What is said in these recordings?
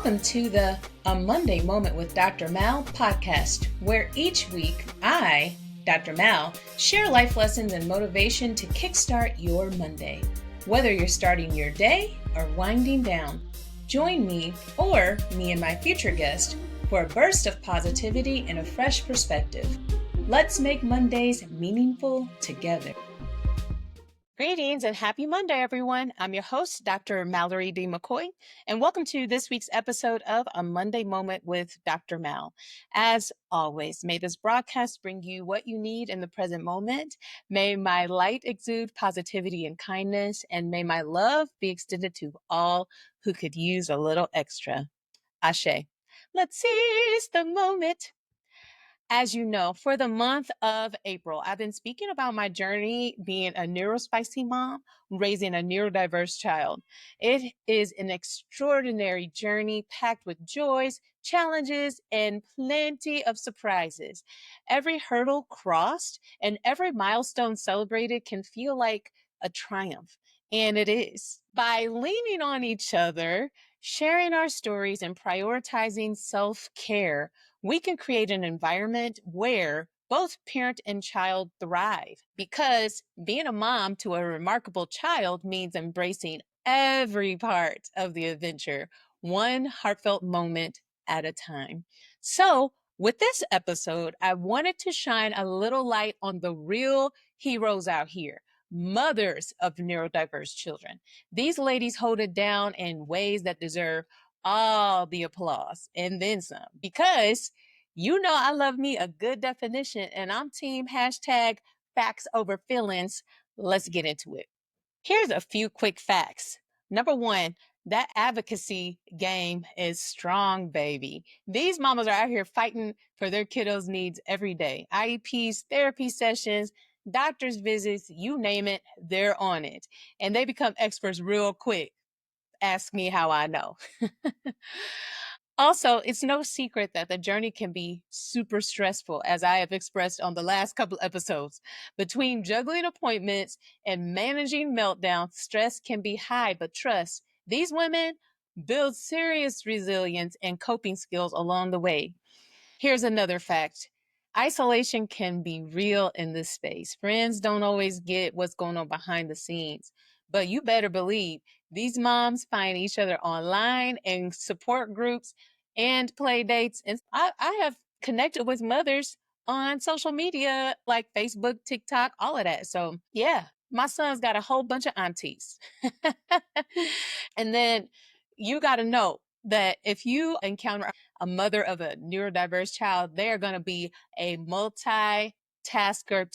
Welcome to the A Monday Moment with Dr. Mal podcast, where each week I, Dr. Mal, share life lessons and motivation to kickstart your Monday. Whether you're starting your day or winding down, join me or me and my future guest for a burst of positivity and a fresh perspective. Let's make Mondays meaningful together. Greetings and happy Monday, everyone. I'm your host, Dr. Mallory D. McCoy, and welcome to this week's episode of A Monday Moment with Dr. Mal. As always, may this broadcast bring you what you need in the present moment. May my light exude positivity and kindness, and may my love be extended to all who could use a little extra. Ashe. Let's seize the moment. As you know, for the month of April, I've been speaking about my journey being a neurospicy mom, raising a neurodiverse child. It is an extraordinary journey packed with joys, challenges, and plenty of surprises. Every hurdle crossed and every milestone celebrated can feel like a triumph, and it is. By leaning on each other, sharing our stories, and prioritizing self-care, we can create an environment where both parent and child thrive, because being a mom to a remarkable child means embracing every part of the adventure, one heartfelt moment at a time. So with this episode, I wanted to shine a little light on the real heroes out here, mothers of neurodiverse children. These ladies hold it down in ways that deserve all the applause and then some, because you know I love me a good definition, and I'm team hashtag facts over feelings. Let's get into it. Here's a few quick facts. Number one, that advocacy game is strong, baby. These mamas are out here fighting for their kiddos' needs every day. IEPs, therapy sessions, doctor's visits, you name it, they're on it. And they become experts real quick. Ask me how I know. Also, it's no secret that the journey can be super stressful, as I have expressed on the last couple episodes. Between juggling appointments and managing meltdowns, stress can be high, but trust, these women build serious resilience and coping skills along the way. Here's another fact. Isolation can be real in this space. Friends don't always get what's going on behind the scenes, but you better believe these moms find each other online in support groups and play dates. And I have connected with mothers on social media like Facebook, TikTok, all of that. So yeah, my son's got a whole bunch of aunties. And then you got to know that if you encounter a mother of a neurodiverse child, they are going to be a multitasker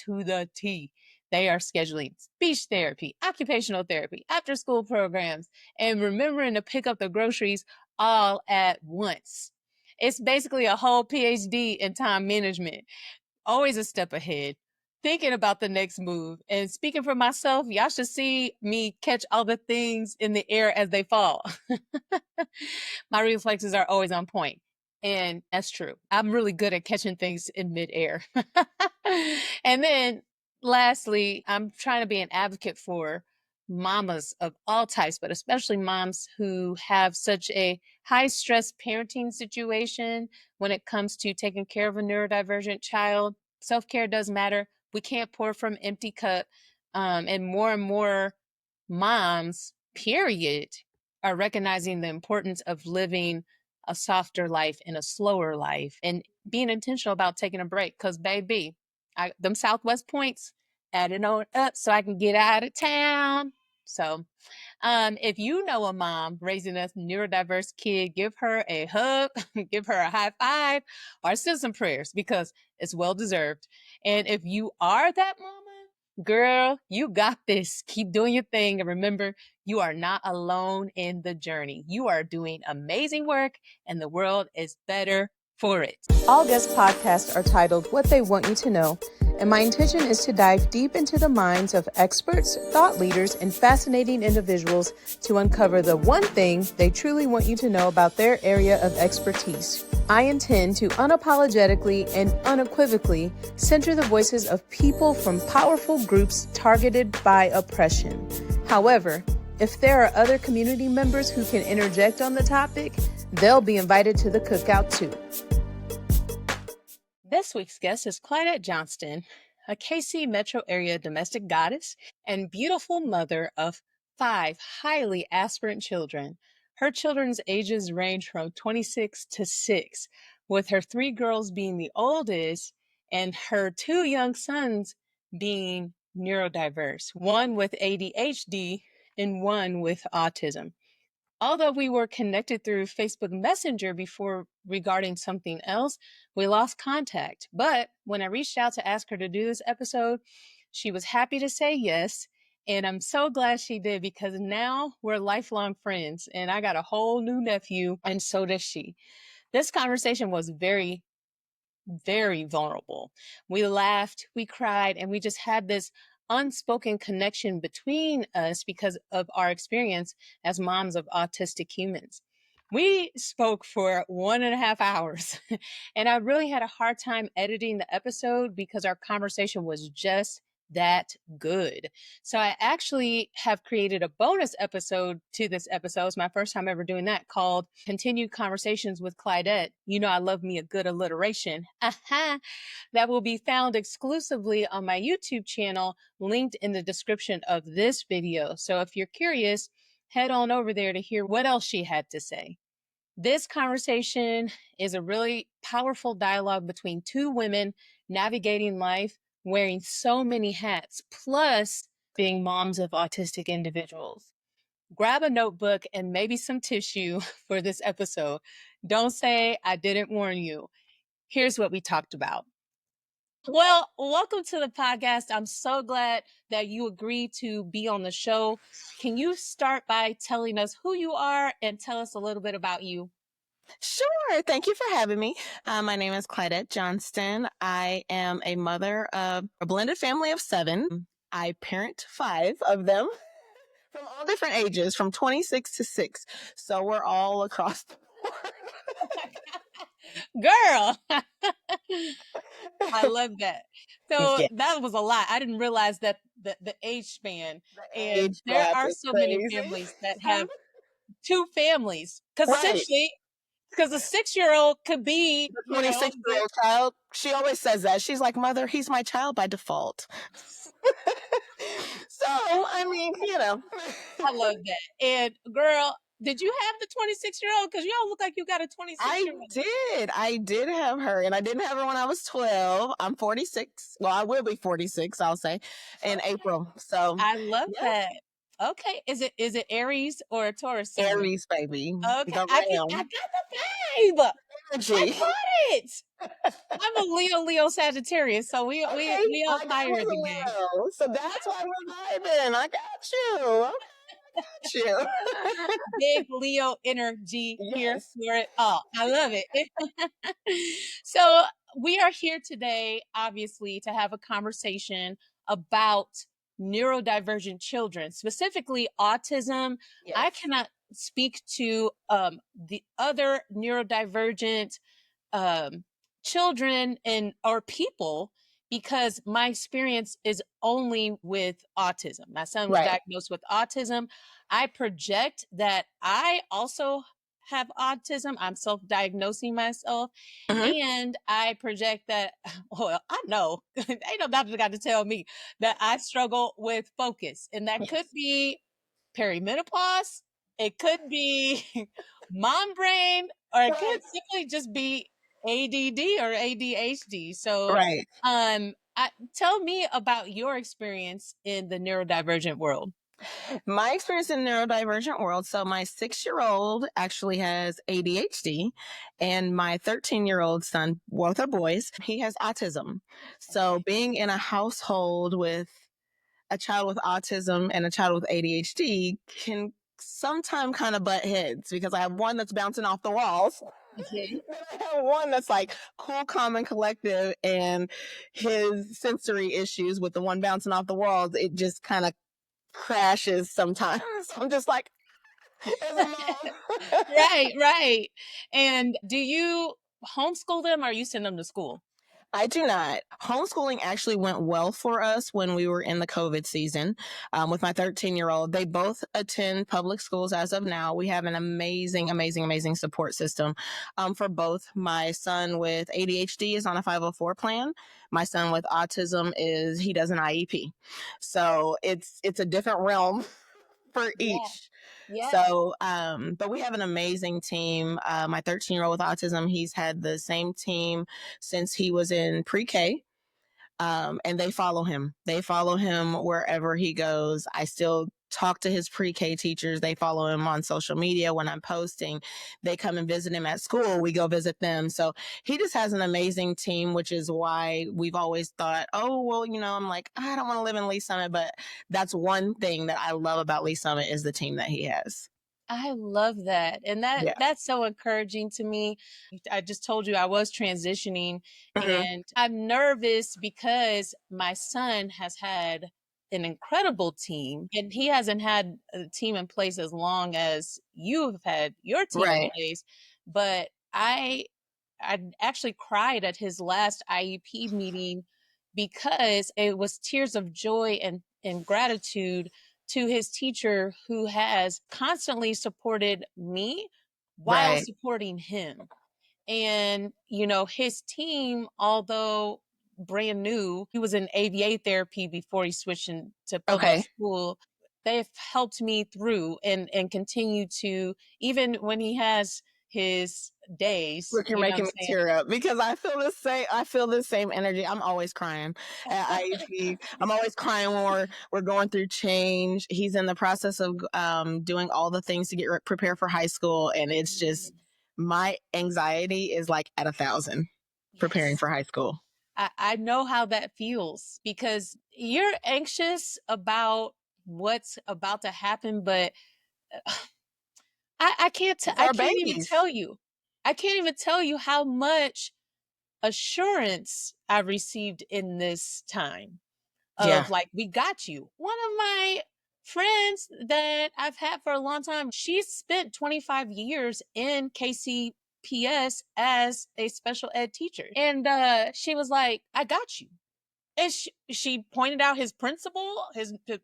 to the T. They are scheduling speech therapy, occupational therapy, after school programs, and remembering to pick up the groceries all at once. It's basically a whole PhD in time management, always a step ahead, thinking about the next move. And speaking for myself, y'all should see me catch all the things in the air as they fall. My reflexes are always on point. And that's true. I'm really good at catching things in midair. And then lastly, I'm trying to be an advocate for mamas of all types, but especially moms who have such a high stress parenting situation when it comes to taking care of a neurodivergent child. Self-care does matter. We can't pour from empty cup. And more moms, period, are recognizing the importance of living a softer life and a slower life and being intentional about taking a break. Because baby, them Southwest points, adding on up so I can get out of town. So if you know a mom raising a neurodiverse kid, give her a hug, give her a high five, or send some prayers, because it's well deserved. And if you are that mama, girl, you got this. Keep doing your thing. And remember, you are not alone in the journey. You are doing amazing work, and the world is better for it. All guest podcasts are titled What They Want You to Know, and my intention is to dive deep into the minds of experts, thought leaders, and fascinating individuals to uncover the one thing they truly want you to know about their area of expertise. I intend to unapologetically and unequivocally center the voices of people from powerful groups targeted by oppression. However, if there are other community members who can interject on the topic, They'll be invited to the cookout too. This week's guest is Clydette Johnston, a KC metro area domestic goddess and beautiful mother of 5 highly aspirant children. Her children's ages range from 26 to 6, with her 3 girls being the oldest and her 2 young sons being neurodiverse, one with ADHD and one with autism. Although we were connected through Facebook Messenger before regarding something else, we lost contact. But when I reached out to ask her to do this episode, she was happy to say yes. And I'm so glad she did because now we're lifelong friends and I got a whole new nephew, and so does she. This conversation was very vulnerable. We laughed, we cried, and we just had this unspoken connection between us because of our experience as moms of autistic humans. We spoke for 1.5 hours, and I really had a hard time editing the episode because our conversation was just that good. So I actually have created a bonus episode to this episode. It's my first time ever doing that, called Continued Conversations with Clydette. You know I love me a good alliteration. That will be found exclusively on my YouTube channel, linked in the description of this video. So if you're curious, head on over there to hear what else she had to say. This conversation is a really powerful dialogue between 2 women navigating life, wearing so many hats, plus being moms of autistic individuals. Grab a notebook and maybe some tissue for this episode. Don't say I didn't warn you. Here's what we talked about. Well, welcome to the podcast. I'm so glad that you agreed to be on the show. Can you start by telling us who you are and tell us a little bit about you? Sure. Thank you for having me. My name is Clydette Johnston. I am a mother of a blended family of 7. I parent 5 of them from all different ages, from 26 to 6. So we're all across the board. Girl, I love that. So Yes. that was a lot. I didn't realize that the age span. The And age there gap are is so many crazy. families that have 2 families. Because Right. essentially, because a 6-year-old could be, The 26-year-old child, she always says that. She's like, Mother, he's my child by default. So, I mean, I love that. And girl, did you have the 26-year-old? Because you all look like you got a 26-year-old. I did have her, and I didn't have her when I was 12. I'm 46. Well, I will be 46, I'll say, in April. So I love yeah, that. Okay. Is it Aries or a Taurus season? Aries, baby. Okay. The I got ram. the vibe. I Energy. got it. I'm a Leo Sagittarius, so we Okay, we all I fire was a the gang. Leo, so that's why we're vibing. I got you. I got you. Big Leo energy here Yes. for it all. I love it. So we are here today, obviously, to have a conversation about neurodivergent children, specifically autism. I Yes. cannot speak to the other neurodivergent children and or people because my experience is only with autism. My son was Right. diagnosed with autism. I project that I also have autism. I'm self-diagnosing myself. Mhm. And I project that, well, I know, ain't no doctor got to tell me that I struggle with focus. And that could Yes. be perimenopause, it could be mom brain, or it Right. could simply just be ADD or ADHD. So, Right. tell me about your experience in the neurodivergent world. My experience in neurodivergent world. So my 6-year-old actually has ADHD, and my 13-year-old son, both are boys, he has autism. So Okay. being in a household with a child with autism and a child with ADHD can sometimes kind of butt heads, because I have one that's bouncing off the walls. Mhm. Then I have one that's like cool, calm, and collective, and his sensory issues with the one bouncing off the walls, it just kind of crashes sometimes. I'm just like, as a mom. Right, right. And do you homeschool them or you send them to school? I do not. Homeschooling actually went well for us when we were in the COVID season with my 13-year-old. They both attend public schools as of now. We have an amazing, amazing, amazing support system for both. My son with ADHD is on a 504 plan. My son with autism he does an IEP. So it's a different realm for Yeah. each. Yeah. But we have an amazing team. My 13-year-old with autism, he's had the same team since he was in pre-K. And they follow him. They follow him wherever he goes. I still talk to his pre-K teachers. They follow him on social media when I'm posting. They come and visit him at school. We go visit them. So he just has an amazing team, which is why we've always thought, oh, well, I'm like, I don't want to live in Lee Summit, but that's one thing that I love about Lee Summit is the team that he has. I love that. And Yeah. that's so encouraging to me. I just told you I was transitioning Mm-hmm. and I'm nervous because my son has had an incredible team and he hasn't had a team in place as long as you have had your team in Right. place. But I actually cried at his last IEP meeting because it was tears of joy and gratitude to his teacher who has constantly supported me while Right. supporting him. And, his team, although brand new, he was in ABA therapy before he switched into public Okay. school. They've helped me through and continue to, even when he has his days, Look, you're what I'm making me saying? tear up because I feel the same. I feel the same energy. I'm always crying at IEP. I'm always crying when we're going through change. He's in the process of doing all the things to get prepared for high school, and it's just my anxiety is like at 1,000 preparing Yes. for high school. I know how that feels because you're anxious about what's about to happen, but It's I our can't even babies. tell you. I can't even tell you how much assurance I received in this time Yeah. of like, we got you. One of my friends that I've had for a long time, she spent 25 years in KCPS as a special ed teacher. And she was like, I got you. And she pointed out his principal,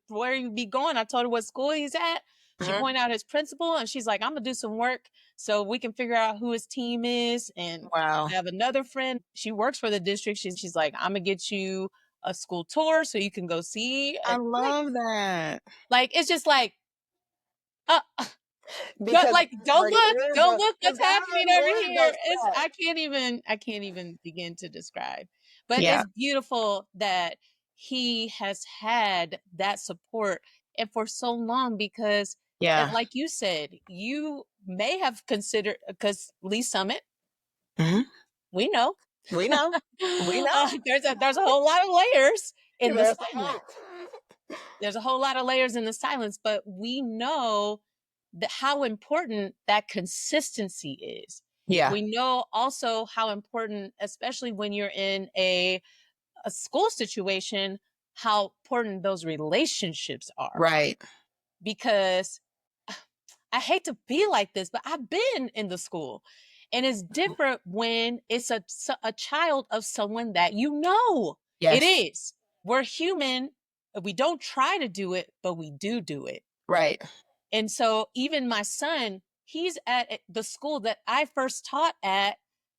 where he'd be going. I told her what school he's at. She Mhm. pointed out his principal, and she's like, "I'm gonna do some work so we can figure out who his team is." And Wow. I have another friend. She works for the district. She's like, "I'm gonna get you a school tour so you can go see." I And love that it's just like, uh, because like, I already lived don't look because what's I happening already over lived those here. It's steps. I can't even begin to describe. But Yeah. it's beautiful that he has had that support and for so long because and Yeah. like you said, you may have considered because Lee Summit, Hmm. we know. We know. We know. There's a whole lot of layers in the There's a silence. lot. There's a whole lot of layers in the silence, but we know how important that consistency is. Yeah. We know also how important, especially when you're in a school situation, how important those relationships are. Right. Because I hate to be like this, but I've been in the school. And it's different when it's a child of someone that you know. It Yes. is. We're human. We don't try to do it, but we do it. Right. And so even my son, he's at the school that I first taught at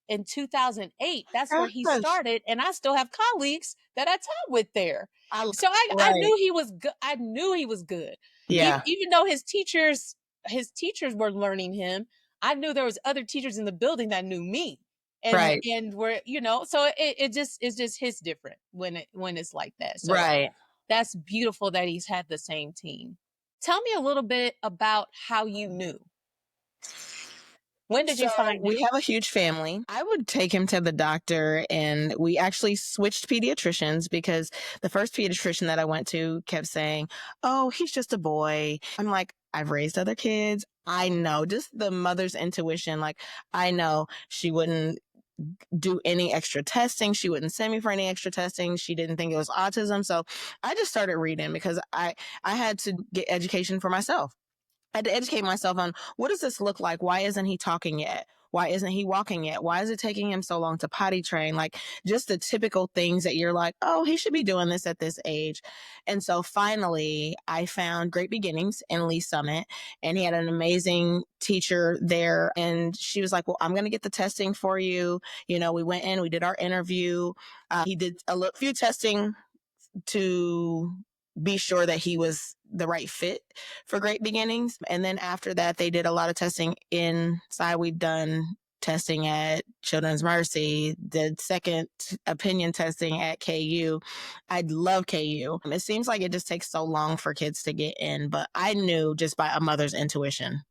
in 2008. That's where he Gosh. started. And I still have colleagues that I taught with there. I So I right. knew he was good. I knew he was good. Yeah. Even though his teachers were learning him, I knew there was other teachers in the building that knew me. Right. And were, so it just it's just hits different when it's like that. So Right. that's beautiful that he's had the same team. Tell me a little bit about how you knew. When did So you find we out? have a huge family. I would take him to the doctor, and we actually switched pediatricians because the first pediatrician that I went to kept saying, "Oh, he's just a boy." I'm like, I've raised other kids. I know, just the mother's intuition. Like, I know she wouldn't do any extra testing. She wouldn't send me for any extra testing. She didn't think it was autism. So I just started reading because I had to get education for myself. I had to educate myself on what does this look like? Why isn't he talking yet? Why isn't he walking yet? Why is it taking him so long to potty train? Like just the typical things that you're like, oh, he should be doing this at this age. And so finally, I found Great Beginnings in Lee Summit, and he had an amazing teacher there. And she was like, well, I'm going to get the testing for you. You know, we went in, we did our interview. He did a few testing to be sure that he was the right fit for Great Beginnings. And then after that, they did a lot of testing inside. We've done testing at Children's Mercy, did second opinion testing at KU. I love KU. It seems like it just takes so long for kids to get in, but I knew just by a mother's intuition.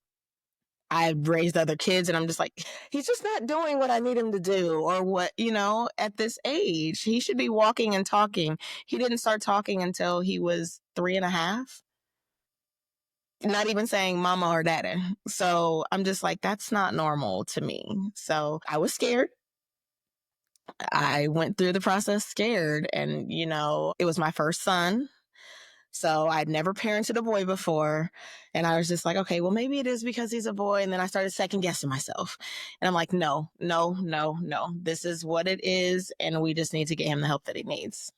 I've raised other kids and I'm just like, he's just not doing what I need him to do, or what, you know, at this age. He should be walking and talking. He didn't start talking until he was 3.5, not even saying mama or daddy. So I'm just like, that's not normal to me. So I was scared. I went through the process scared, and, you know, it was my first son. So I'd never parented a boy before. And I was just like, okay, well, maybe it is because he's a boy. And then I started second guessing myself. And I'm like, no, no, no, no. This is what it is. And we just need to get him the help that he needs.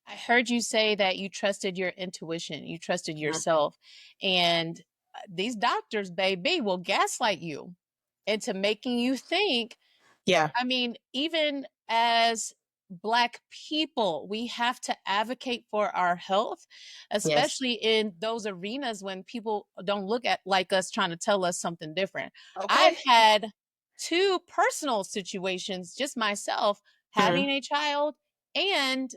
I heard you say that you trusted your intuition, you trusted yourself. And these doctors, baby, will gaslight you into making you think. Yeah. I mean, even as Black people, we have to advocate for our health, Yes. especially in those arenas when people don't look at like us trying to tell us something different. I've Okay. had two personal situations, just myself Hmm. having a child and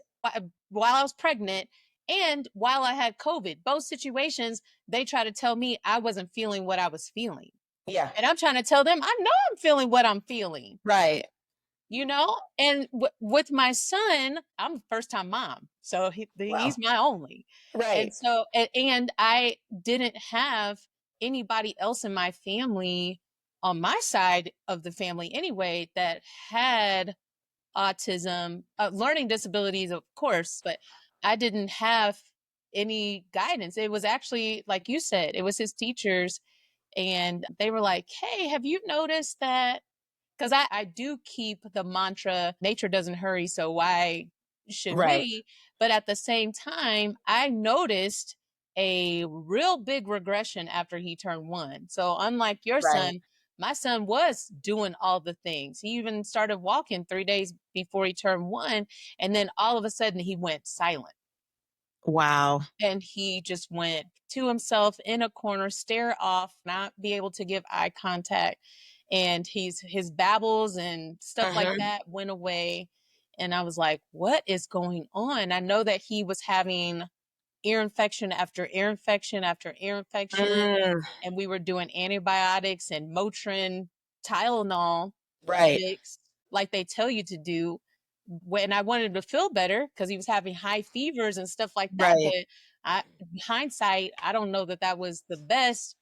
while I was pregnant and while I had COVID. Both situations, they try to tell me I wasn't feeling what I was feeling. Yeah. And I'm trying to tell them, I know I'm feeling what I'm feeling, Right. you know? And with my son, I'm a first time mom. So he's Wow. my only. And Right. so, and I didn't have anybody else in my family on my side of the family anyway that had autism, learning disabilities, of course, but I didn't have any guidance. It was actually, like you said, it was his teachers. And they were like, hey, have you noticed that? Because I do keep the mantra, nature doesn't hurry, so why should Right. we? But at the same time, I noticed a real big regression after he turned 1. So unlike your Right. son, my son was doing all the things. He even started walking 3 days before he turned 1. And then all of a sudden he went silent. Wow. And he just went to himself in a corner, stare off, not be able to give eye contact. And his babbles and stuff like Hmm. that went away. And I was like, what is going on? I know that he was having ear infection after ear infection after ear infection. Mm. And we were doing antibiotics and Motrin, Tylenol Right. mix like they tell you to do. When I wanted to feel better because he was having high fevers and stuff like that. Right. But I, hindsight, I don't know that that was the best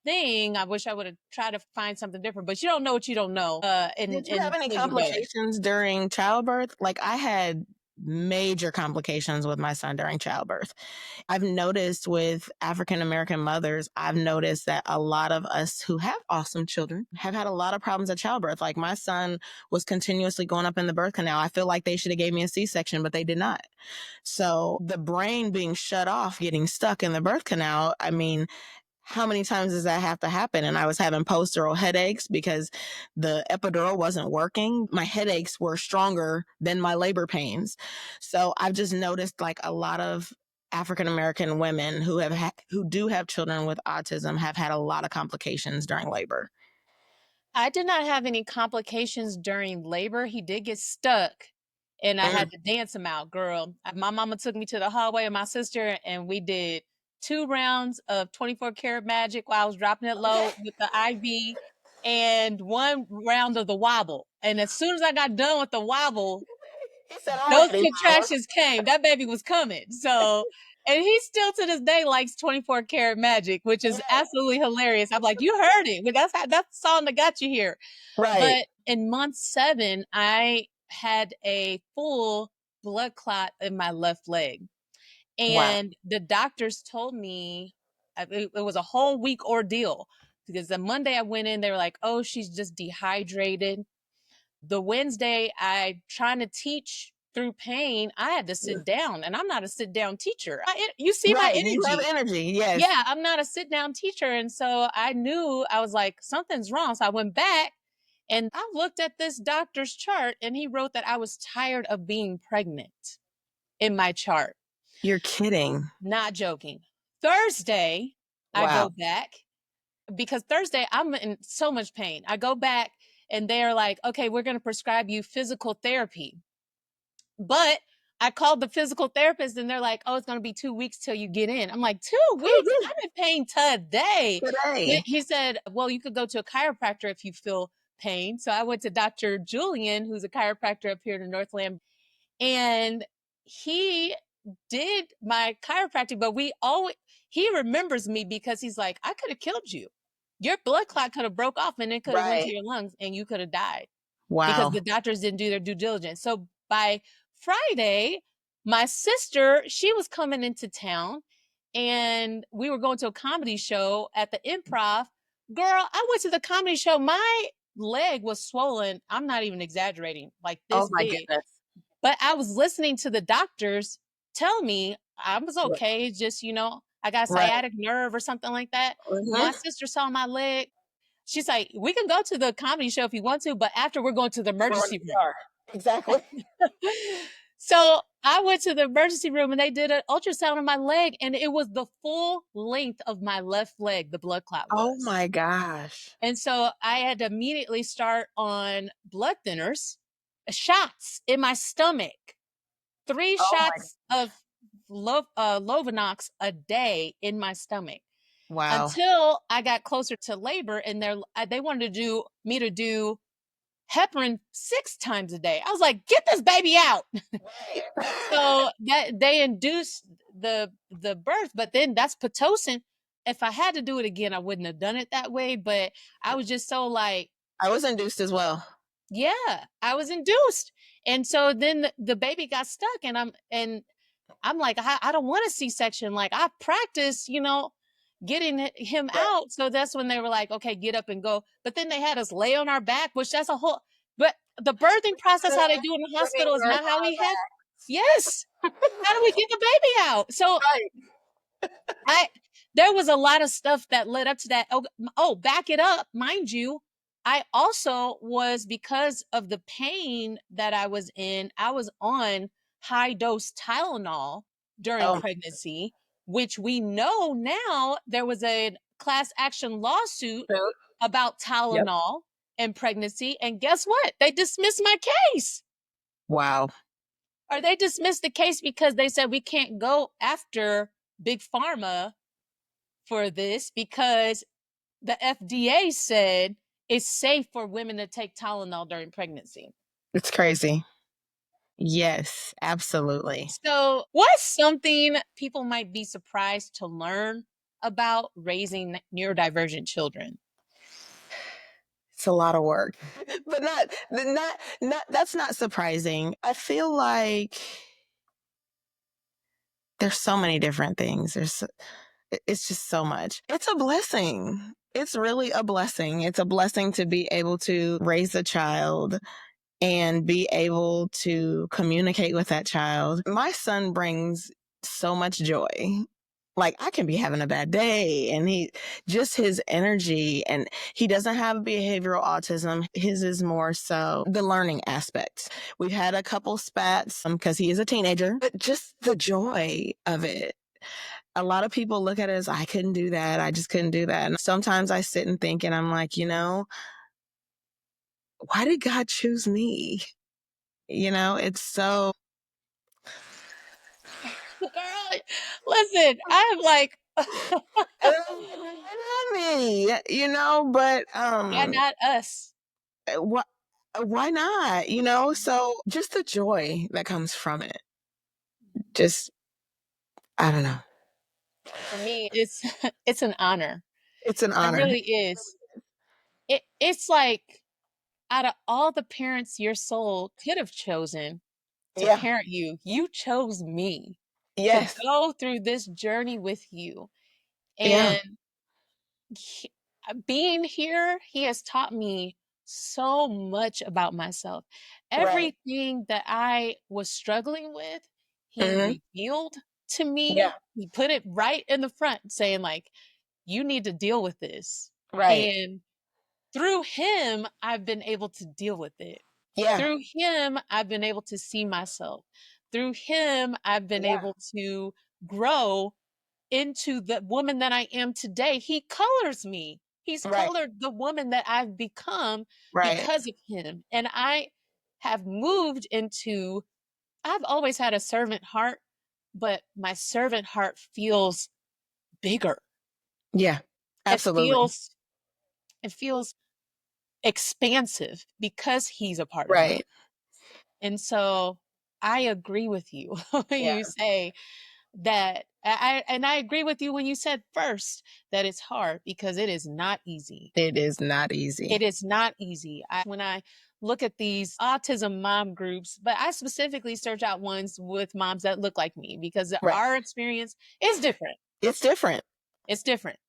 thing. I wish I would have tried to find something different, but you don't know what you don't know, Did you have any until you know. complications during childbirth? Like I had major complications with my son during childbirth. I've noticed with African American mothers, I've noticed that a lot of us who have awesome children have had a lot of problems at childbirth. Like my son was continuously going up in the birth canal. I feel like they should have gave me a C-section, but they did not. So the brain being shut off, getting stuck in the birth canal, I mean, how many times does that have to happen? And I was having post-oral headaches because the epidural wasn't working. My headaches were stronger than my labor pains. So I've just noticed like a lot of African American women who do have children with autism have had a lot of complications during labor. I did not have any complications during labor. He did get stuck and I Mm. had to dance him out, girl. My mama took me to the hallway of my sister and we did 2 rounds of 24 karat magic while I was dropping it Okay. low with the IV and 1 round of the wobble. And as soon as I got done with the wobble, He said, I'm those ready, mama. contractions came. That baby was coming. So, and he still to this day likes 24 karat magic, which is absolutely hilarious. I'm like, you heard it. But that's the song that got you here. Right. But in month 7, I had a full blood clot in my left leg. Wow. And the doctors told me it was a whole week ordeal. because the Monday I went in, they were like, "Oh, she's just dehydrated." The Wednesday I trying to teach through pain, I had to sit down, and I'm not a sit down teacher. You see my Right. You have energy. energy. Yes. Yeah, I'm not a sit down teacher. And so I knew, I was like, something's wrong. So I went back and I looked at this doctor's chart, and he wrote that I was tired of being pregnant in my chart. You're kidding. Not joking. Thursday, I Wow. go back because Thursday I'm in so much pain. I go back and they're like, okay, we're going to prescribe you physical therapy. But I called the physical therapist and they're like, oh, it's going to be 2 weeks till you get in. I'm like, 2 weeks? I'm in pain today. Today. He said, well, you could go to a chiropractor if you feel pain. So I went to Dr. Julian, who's a chiropractor up here in Northland, and he did my chiropractic, but he remembers me because he's like, I could have killed you. Your blood clot could have broke off and it could have went to Right. your lungs and you could have died because Wow. the doctors didn't do their due diligence. So by Friday, my sister, she was coming into town and we were going to a comedy show at the Improv. Girl, I went to the comedy show. My leg was swollen. I'm not even exaggerating, like Oh this my big. goodness. But I was listening to the doctors tell me I was Right. okay. Just, I got Right. sciatic nerve or something like that. My Mhm. sister saw my leg. She's like, we can go to the comedy show if you want to, but after we're going to the We're going to emergency the ER. room. Exactly. So I went to the emergency room and they did an ultrasound of my leg, and it was the full length of my left leg, the blood clot Oh was. my gosh. And so I had to immediately start on blood thinners, shots in my stomach, 3 Oh my. shots of Lovenox a day in my stomach Wow. until I got closer to labor, and they wanted to do heparin 6 times a day. I was like, "Get this baby out." Right. So that they induced the birth, but then that's Pitocin. If I had to do it again, I wouldn't have done it that way, but I was just so like, I was induced as well. yeah, I was induced. And so then the baby got stuck, and I'm like, I don't want a C-section. Like I practiced, getting him Right. out. So that's when they were like, okay, get up and go. But then they had us lay on our back, which that's a whole, but the birthing process, how they do in the Bringing hospital is us not how we have. on Yes. How do we get the baby out? So back. I there was a lot of stuff that led up to that. Oh, back it up, mind you. I also was, because of the pain that I was in, I was on high dose Tylenol during Oh, pregnancy, which we know now there was a class action lawsuit shoot. about Yep. Tylenol and pregnancy. And guess what? They dismissed my case. Wow. Or they dismissed the case because they said we can't go after Big Pharma for this because the FDA said it's safe for women to take Tylenol during pregnancy. It's crazy. Yes, absolutely. So, what's something people might be surprised to learn about raising neurodivergent children? It's a lot of work. But not that's not surprising. I feel like there's so many different things. It's just so much. It's a blessing. It's really a blessing. It's a blessing to be able to raise a child and be able to communicate with that child. My son brings so much joy. Like I can be having a bad day and his energy, and he doesn't have behavioral autism. His is more so the learning aspects. We've had a couple spats because he is a teenager, but just the joy of it. A lot of people look at it as I couldn't do that. I just couldn't do that. And sometimes I sit and think and I'm like, why did God choose me? It's so. Girl, listen, I'm like, And I'm like, why not me? But yeah, not us. what? Why not? So just the joy that comes from it. Just I don't know. For me, it's it's an honor. It's an It honor. really is. It's like, out of all the parents your soul could have chosen to Yeah. parent you, you chose me to Yes. go through this journey with you. Yeah. And being here, he has taught me so much about myself. Right. Everything that I was struggling with, he Mhm. revealed to Yeah. me. He put it right in the front, saying, like, you need to deal with this. Right. And through him, I've been able to deal with it. Yeah. Through him, I've been able to see myself. Through him, I've been Yeah. able to grow into the woman that I am today. He colors me. He's Right. colored the woman that I've become Right. because of him. And I have moved into, I've always had a servant heart, but my servant heart feels bigger. Yeah. It Absolutely. feels, it feels expansive because he's a part of me. Right. And so I agree with you when Yeah. you say that and I agree with you when you said first that it's hard because it is not easy. It is not It easy. is not easy. When I look at these autism mom groups, but I specifically search out ones with moms that look like me because Right. our experience is different. It's different. It's different.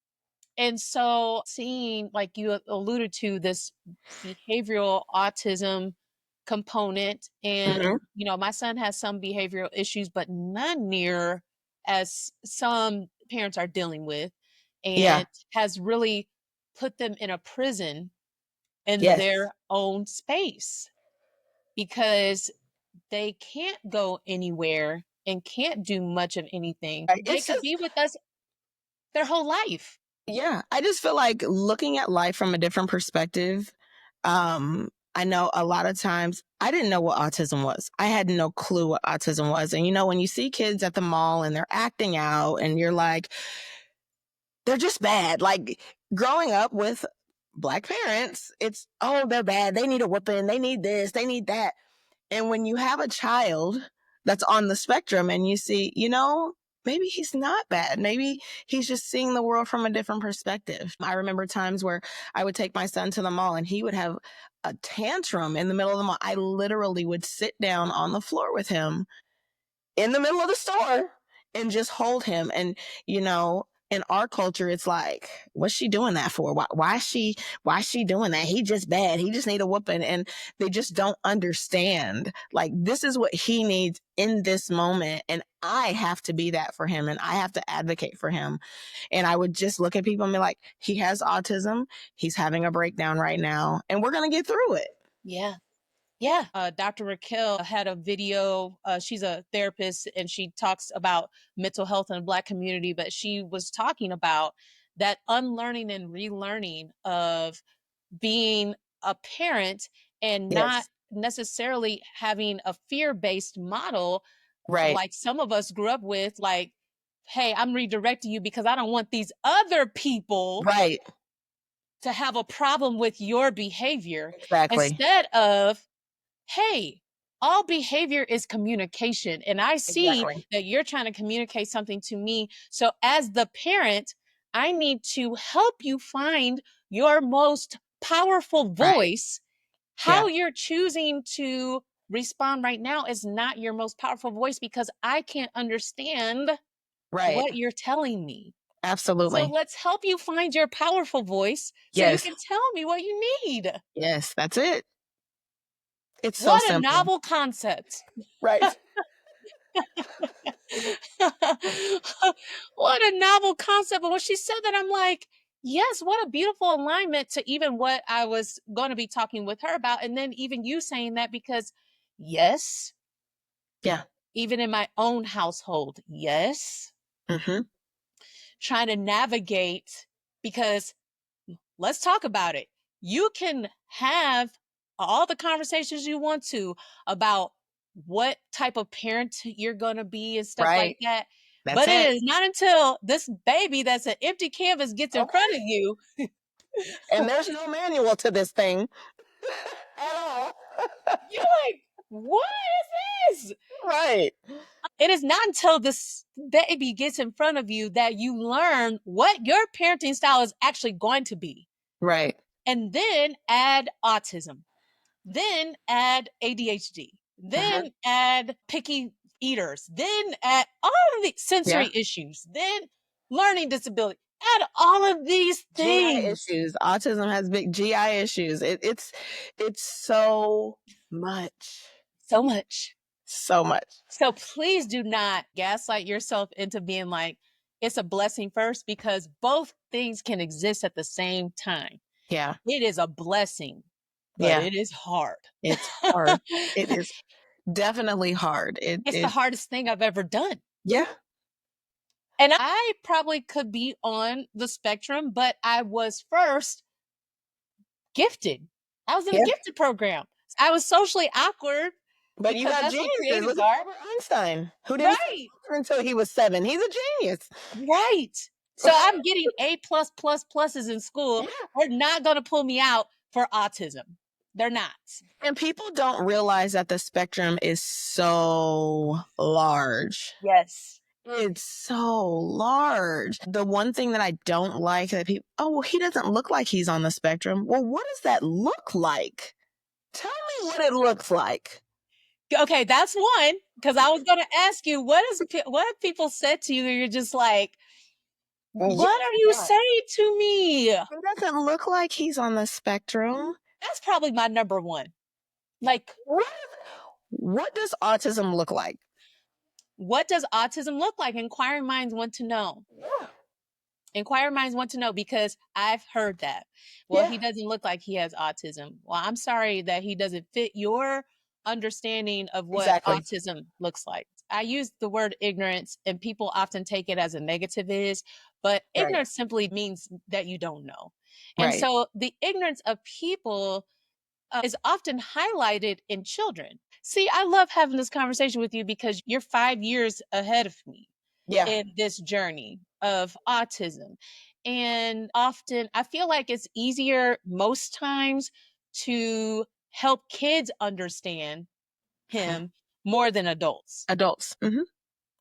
And so seeing, like you alluded to, this behavioral autism component, and Mhm. my son has some behavioral issues, but none near as some parents are dealing with, Yeah. and has really put them in a prison in Yes. their own space because they can't go anywhere and can't do much of anything. Right. They It's could just be with us their whole life. yeah, I just feel like looking at life from a different perspective. I know a lot of times I didn't know what autism was. I had no clue what autism was. And when you see kids at the mall and they're acting out and you're like, they're just bad. Like growing up with Black parents, it's, oh, they're bad. They need a whooping. They need this. They need that. And when you have a child that's on the spectrum and you see, maybe he's not bad. Maybe he's just seeing the world from a different perspective. I remember times where I would take my son to the mall and he would have a tantrum in the middle of the mall. I literally would sit down on the floor with him in the middle of the store and just hold him. And, in our culture, it's like, what's she doing that for? Why is she doing that? He just bad. He just need a whooping. And they just don't understand. Like, this is what he needs in this moment. And I have to be that for him. And I have to advocate for him. And I would just look at people and be like, he has autism. He's having a breakdown right now. And we're going to get through it. Yeah. Yeah. Dr. Raquel had a video. She's a therapist and she talks about mental health in the Black community, but she was talking about that unlearning and relearning of being a parent and not Yes. necessarily having a fear-based model Right. like some of us grew up with, like, hey, I'm redirecting you because I don't want these other people Right. to have a problem with your behavior, Exactly. instead of, hey, all behavior is communication. And I see Exactly. that you're trying to communicate something to me. So, as the parent, I need to help you find your most powerful Right. voice. Yeah. How you're choosing to respond right now is not your most powerful voice because I can't understand Right. what you're telling me. So, Absolutely. let's help you find your powerful voice so you Yes. can tell me what you need. Yes. That's it. It's so What a simple. novel concept. Right. What a novel concept. But when she said that, I'm like, yes, what a beautiful alignment to even what I was going to be talking with her about. And then even you saying that, because yes, Yeah. even in my own household, yes, Mm-hmm. trying to navigate, because let's talk about it. You can have all the conversations you want to about what type of parent you're going to be and stuff like Right. that. That's But it it. is not until this baby that's an empty canvas gets in front of Okay. you, And there's no manual to this thing at all. you're like, what is this? Right. It is not until this baby gets in front of you that you learn what your parenting style is actually going to be. Right. And then add autism. Then add ADHD, Mm-hmm. then add picky eaters, then add all of the Yeah. sensory issues, then learning disability. had all of these GI things. issues. Autism has big GI issues. It's so much. So much. So much. So please do not gaslight yourself into being like, it's a blessing first, because both things can exist at the same time. Yeah. It is a blessing, but Yeah. it is hard. It's hard. It is definitely hard. It's the hardest thing I've ever done. Yeah. And I probably could be on the spectrum, but I was first gifted. I was in the Yeah. gifted program. I was socially awkward But you because got that's what geniuses. creatives Look at are. Albert Einstein, who didn't Right. until he was 7. He's a genius. Right. So I'm getting A plus plus pluses in school. Yeah. They're not going to pull me out for autism. They're not. And people don't realize that the spectrum is so large. Yes. It's so large. The one thing that I don't like that people, oh, well, he doesn't look like he's on the spectrum. Well, what does that look like? Tell me what it looks like. Okay, that's one, because I was going to ask you, what have people said to you, and you're just like, what are you saying to me? He doesn't look like he's on the spectrum. That's probably my number one. Like, what does autism look like? what does autism look like? Inquiring minds want to know. Yeah. Inquiring minds want to know, because I've heard that. Well, he doesn't look like he has autism. Well, I'm sorry that he doesn't fit your understanding of what autism looks like. I use the word ignorance, and people often take it as a negative but ignorance simply means that you don't know. And so the ignorance of people is often highlighted in children. See, I love having this conversation with you because you're 5 years ahead of me in this journey of autism. And often I feel like it's easier most times to help kids understand him more than adults. Adults. Mm-hmm.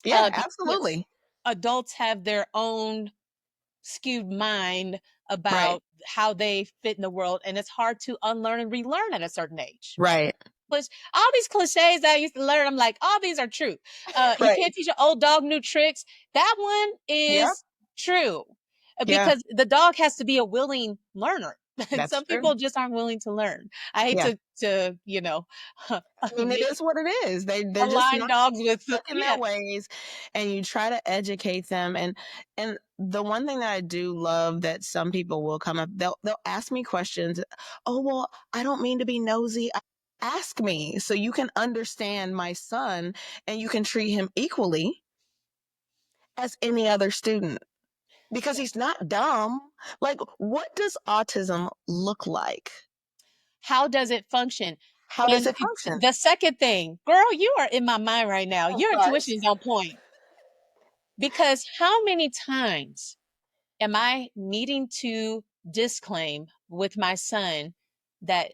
Yeah, Because absolutely. adults have their own skewed mind about how they fit in the world, and it's hard to unlearn and relearn at a certain age. Right. But all these cliches that I used to learn, I'm like, all these are true. You can't teach an old dog new tricks. That one is true, because the dog has to be a willing learner. And some people just aren't willing to learn. I hate to I mean, it is what it is. They're just align not dogs with stuck in their ways, and you try to educate them. And the one thing that I do love that some people will come up, they'll ask me questions. Oh, well, I don't mean to be nosy. Ask me so you can understand my son, and you can treat him equally as any other student, because he's not dumb. Like, what does autism look like? How does it function? How does it function? The second thing, girl, you are in my mind right now. Your intuition is on point. Because how many times am I needing to disclaim with my son that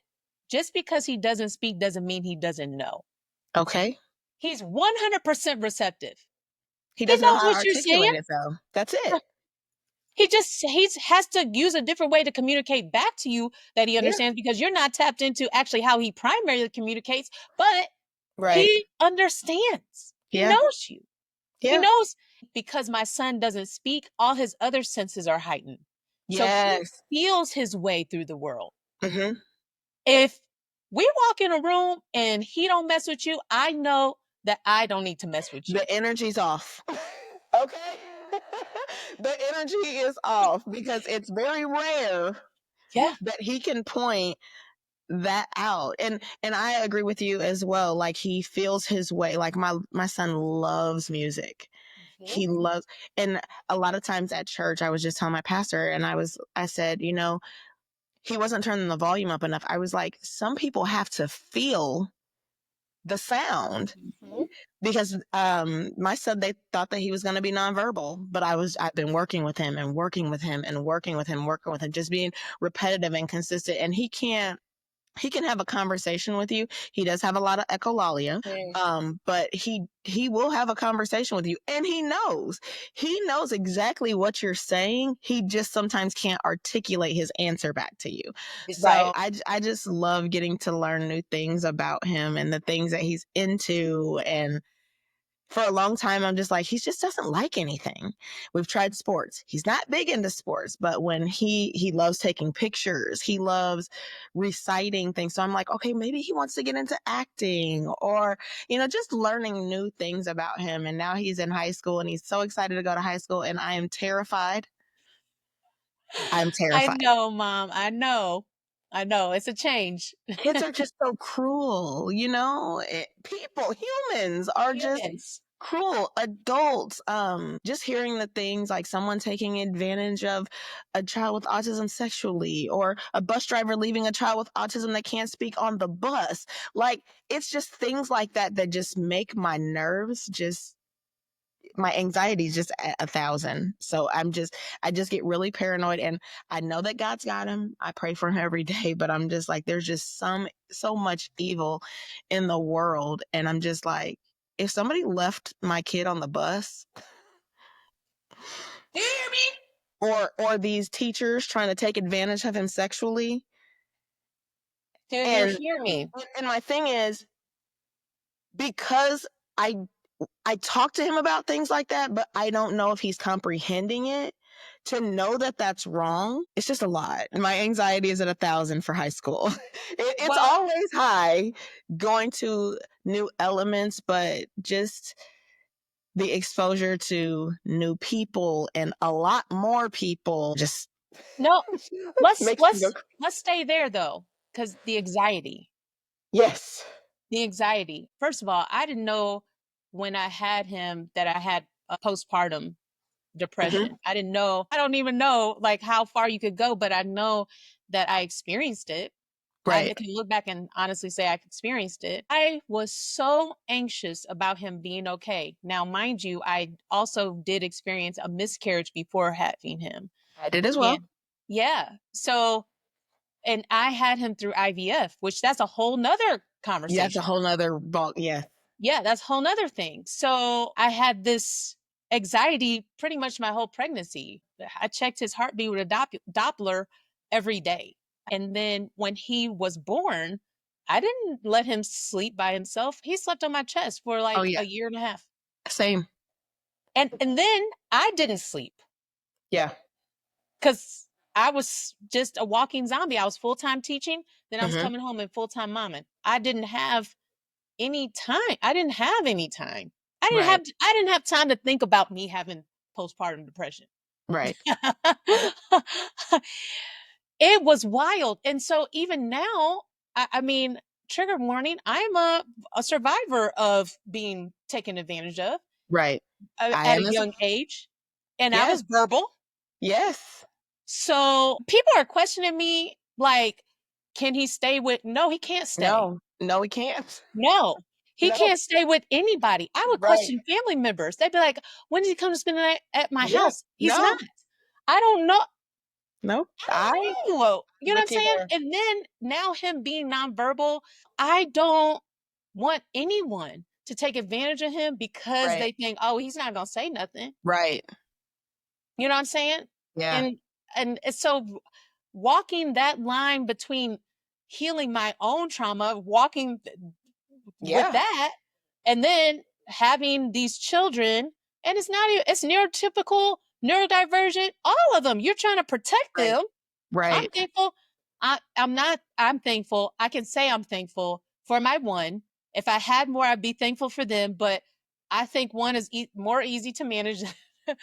just because he doesn't speak doesn't mean he doesn't know? Okay. He's 100% receptive. He doesn't know knows how to what you're saying. articulate it, though. That's it. He has to use a different way to communicate back to you that he understands, because you're not tapped into actually how he primarily communicates, but he understands. He knows you. He knows, because my son doesn't speak, all his other senses are heightened. So he feels his way through the world. Mm-hmm. If we walk in a room and he don't mess with you, I know that I don't need to mess with you. The energy's off. Okay. The energy is off, because it's very rare that he can point that out. And I agree with you as well. Like, he feels his way. Like, my son loves music. He loves, and a lot of times at church, I was just telling my pastor, and I said, he wasn't turning the volume up enough. I was like, some people have to feel the sound. Because my son, they thought that he was going to be nonverbal, but I've been working with him and working with him and working with him, just being repetitive and consistent. And he can have a conversation with you. He does have a lot of echolalia, but he will have a conversation with you, and he knows exactly what you're saying. He just sometimes can't articulate his answer back to you. So I just love getting to learn new things about him and the things that he's into, and For a long time, I'm just like, he just doesn't like anything. We've tried sports. He's not big into sports, but when he loves taking pictures, he loves reciting things. So I'm like, okay, maybe he wants to get into acting or, just learning new things about him. And now he's in high school and he's so excited to go to high school. And I am terrified. I'm I terrified. know, Mom. I know. I know. It's a change. Kids are just so cruel, people, humans are just Humans. cruel. Adults, just hearing the things like someone taking advantage of a child with autism sexually, or a bus driver leaving a child with autism that can't speak on the bus. Like, it's just things like that that just make my nerves just my anxiety is just at 1,000. So I just get really paranoid, and I know that God's got him. I pray for him every day, but I'm just like, there's just so much evil in the world. And I'm just like, if somebody left my kid on the bus, Do you hear me? or these teachers trying to take advantage of him sexually. Do you And hear me? and my thing is, because I I talk to him about things like that, but I don't know if he's comprehending it. To know that that's wrong, it's just a lot. And my anxiety is at 1,000 for high school. It's Well, always high going to new elements, but just the exposure to new people and a lot more people just no, let's makes me go. let's let's stay there though, because the anxiety. Yes. The anxiety. First of all, I didn't know when I had him that I had a postpartum Hmm. depression. I didn't know. I don't even know like how far you could go, but I know that I experienced it. I Right. can look back and honestly say I experienced it. I was so anxious about him being okay. Now, mind you, I also did experience a miscarriage before having him. I did as Yeah. well. Yeah. So, and I had him through IVF, which that's a whole nother Yeah, that's a conversation. whole nother ball. Yeah. Yeah, that's a whole nother thing. So I had this anxiety pretty much my whole pregnancy. I checked his heartbeat with a Doppler every day. And then when he was born, I didn't let him sleep by himself. He slept on my chest for Oh like yeah. a year and a half. Same. And then I didn't sleep Yeah. because I was just a walking zombie. I was full-time teaching, then I was Hmm. coming home and full-time momming. I didn't have any time. I didn't have any time. Right. I didn't have time to think about me having postpartum depression. Right. It was wild. And so even now, I mean, trigger warning, I'm a survivor of being taken advantage of Right. I at a am as young age. And I yes. was verbal. Yes. So people are questioning me like, can he stay with? No, he can't stay. No. No, we can't. No, he No. can't stay with anybody. I would Right. question family members. They'd be like, "When did he come to spend the night at my Yeah. house?" He's not. No. I don't know. No. I I don't know. You know what I'm with you saying? there. And then now him being nonverbal, I don't want anyone to take advantage of him because Right. they think, "Oh, he's not gonna say nothing." Right. You know what I'm saying? Yeah. And so walking that line between healing my own trauma, walking with Yeah. that, and then having these children, and it's not it's neurotypical, neurodivergent, all of them. You're trying to protect Right. them. I'm Right. thankful. I'm not. I'm thankful. I can say I'm thankful for my one. If I had more, I'd be thankful for them. But I think one is more easy to manage than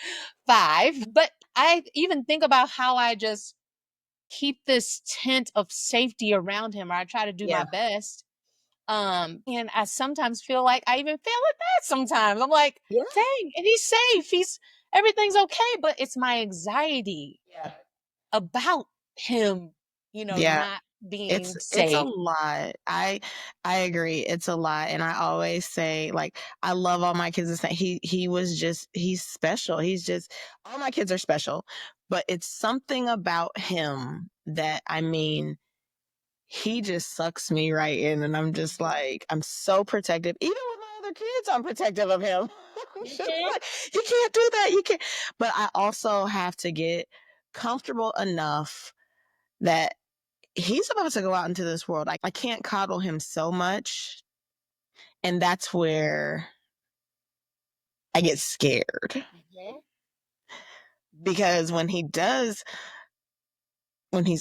five. But I even think about how I just keep this tent of safety around him, or I try to do my Yeah. best. And I sometimes feel like I even fail at that sometimes. I'm like, Yeah. dang, and he's safe. He's everything's okay, but it's my anxiety Yeah. about him, Yeah. not being It's a safe. lot. I agree. It's a lot. And I always say, like, I love all my kids the same. He was just he's special. He's just all my kids are special. But it's something about him that, I mean, he just sucks me right in, and I'm just like, I'm so protective. Even with my other kids, I'm protective of him. I'm just Mhm. like, you can't do that. You can't. But I also have to get comfortable enough that he's about to go out into this world. I can't coddle him so much. And that's where I get scared Mhm. because when he's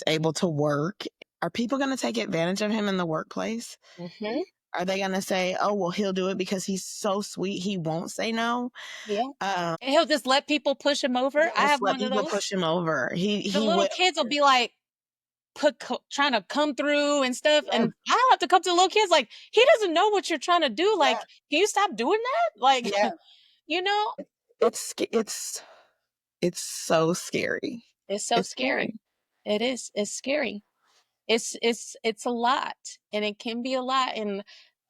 able to work, are people going to take advantage of him in the workplace? Mhm. Are they going to say, oh, well, he'll do it because he's so sweet, he won't say no? Yeah. Um, And he'll just let people push him over. I just have let one of people those. push him over. The He little will. kids will be like, trying to come through and stuff, Yeah, and I have to come to the little kids like, "He doesn't know what you're trying to do, yeah, like, can you stop doing that?" Like, yeah. you know? It's so scary. It's so It's scary. scary. It is. It's scary. It's a lot, and it can be a lot, and,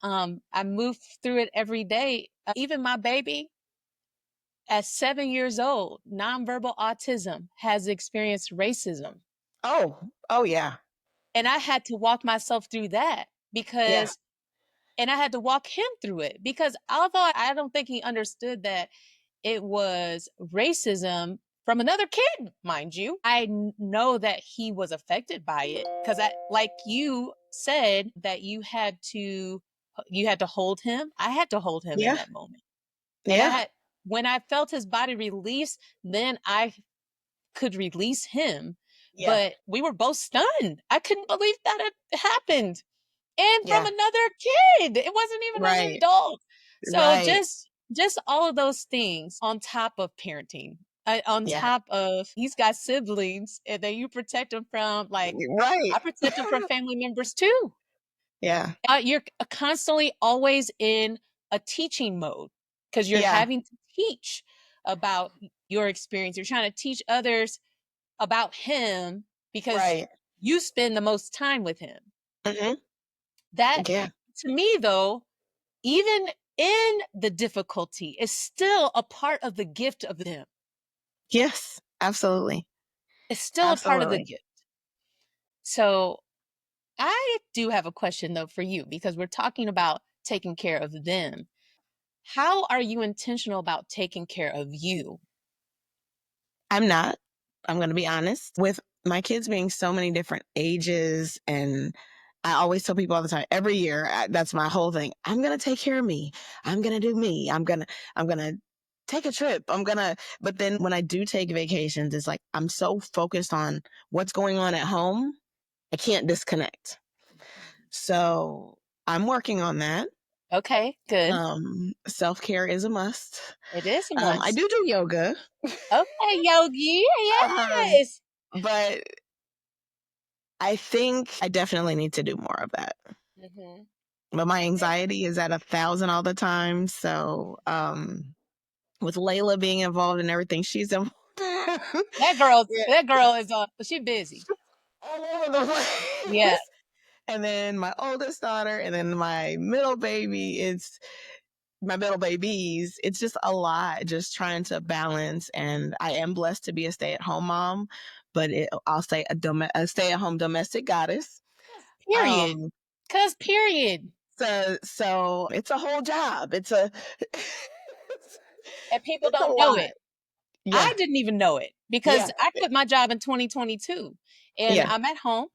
I move through it every day. Even my baby at 7 years old, nonverbal autism, has experienced racism, Oh yeah, and I had to walk myself through that yeah, because and I had to walk him through it because although I don't think he understood that it was racism from another kid, mind you. Know that he was affected by it because I, like you said, that you had to hold him. I had to hold him in yeah, that moment, and I yeah, had when I felt his body release, then I could release him. yeah, But we were both stunned. I couldn't believe that it happened and from yeah. another kid. It wasn't even an Right, adult. So right. just all of those things on top of parenting, on Yeah, top of he's got siblings and that you protect him from. Like right. I protect him from family members too. Yeah, You're constantly always in a teaching mode because you're yeah, having to teach about your experience. You're trying to teach others about him because right. you spend the most time with him. Hmm. That Yeah. to me though, even in the difficulty, is still a part of the gift of them. Yes, absolutely, It's still a part of the absolutely. gift. So I do have a question though for you because we're talking about taking care of them. How are you intentional about taking care of you? I'm not. I'm going to be honest. With my kids being so many different ages, and I always tell people all the time, every year, that's my whole thing. I'm going to take care of me. I'm going to do me. I'm going to take a trip. but then when I do take vacations, it's like I'm so focused on what's going on at home, I can't disconnect. So I'm working on that. Okay, good. Self care is a must. It is a I must. do yoga, Okay, Yogi. um, Yes. but I think I definitely need to do more of that. Hmm. But my anxiety is at 1,000 all the time. So, with Layla being involved in everything she's involved, yeah, That girl is she busy. all over the Yeah. place. And then my oldest daughter, and then my middle baby. It's my middle babies. It's just a lot, just trying to balance. And I am blessed to be a stay-at-home mom, but I'll say a stay-at-home domestic goddess. Period. Um, Cause period. so it's a whole job. It's a And people it's a don't know lot. it. Yeah. I didn't even know it Yeah. because I quit my job in 2022 and Yeah. I'm at home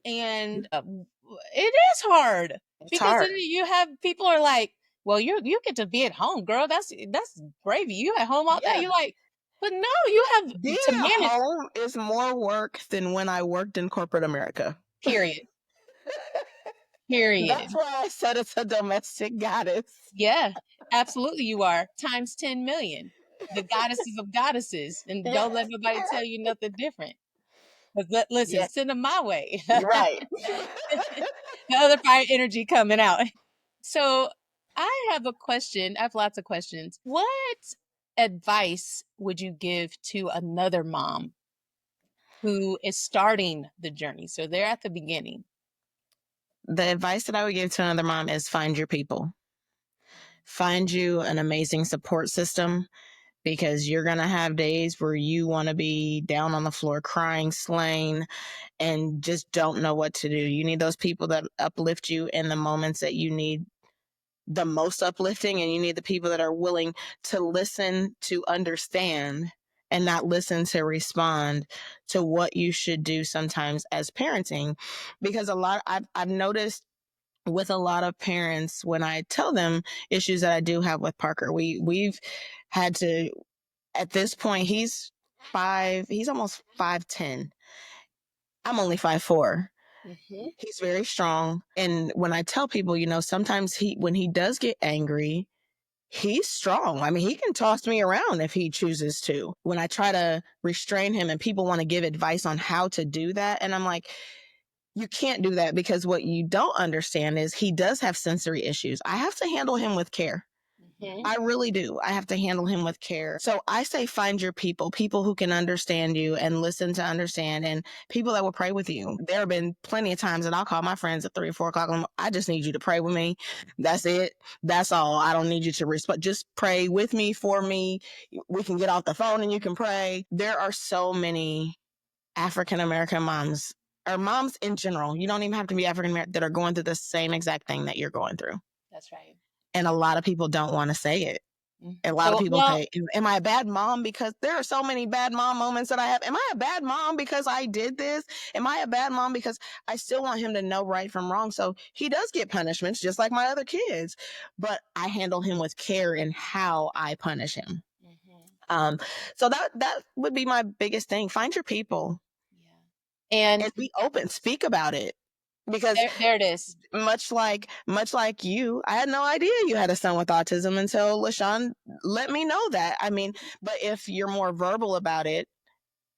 and it is hard It's because then hard. you have people are like, well, you get to be at home, girl. That's gravy. You at home all day. Yeah. You're like, but no, you have Being to at manage. home is more work than when I worked in corporate America. Period. That's Period. why I said it's a domestic goddess. Yeah, absolutely. You are times 10 million. The goddesses of goddesses, and Yeah. don't let nobody tell you nothing different. But listen, Yeah. send them my way. Right. The other fire energy coming out. So I have a question. I have lots of questions. What advice would you give to another mom who is starting the journey? So they're at the beginning. The advice that I would give to another mom is find your people. Find you an amazing support system, because you're going to have days where you want to be down on the floor crying, slain, and just don't know what to do. You need those people that uplift you in the moments that you need the most uplifting, and you need the people that are willing to listen, to understand, and not listen to respond to what you should do sometimes as parenting. Because I've noticed with a lot of parents, when I tell them issues that I do have with Parker, we've had to, at this point, he's almost 5'10". I'm only 5'4". Mm-hmm. He's very strong. And when I tell people, sometimes when he does get angry, he's strong. I mean, he can toss me around if he chooses to. When I try to restrain him and people want to give advice on how to do that, and I'm like, you can't do that, because what you don't understand is he does have sensory issues. I have to handle him with care. Mm-hmm. I really do. I have to handle him with care. So I say find your people who can understand you and listen to understand, and people that will pray with you. There have been plenty of times that I'll call my friends at 3 or 4 o'clock. I just need you to pray with me. That's it. That's all. I don't need you to respond. Just pray with me, for me. We can get off the phone and you can pray. There are so many African American moms, or moms in general. You don't even have to be African American, that are going through the same exact thing that you're going through. That's right. And a lot of people don't want to say it. A lot of So, people well, say, am I a bad mom? Because there are so many bad mom moments that I have. Am I a bad mom because I did this? Am I a bad mom because I still want him to know right from wrong? So he does get punishments just like my other kids, but I handle him with care in how I punish him. mm-hmm. So that would be my biggest thing. Find your people. Yeah. And be open. Speak about it. Because there it is. much like you, I had no idea you had a son with autism until LaShawn let me know that. I mean, but if you're more verbal about it,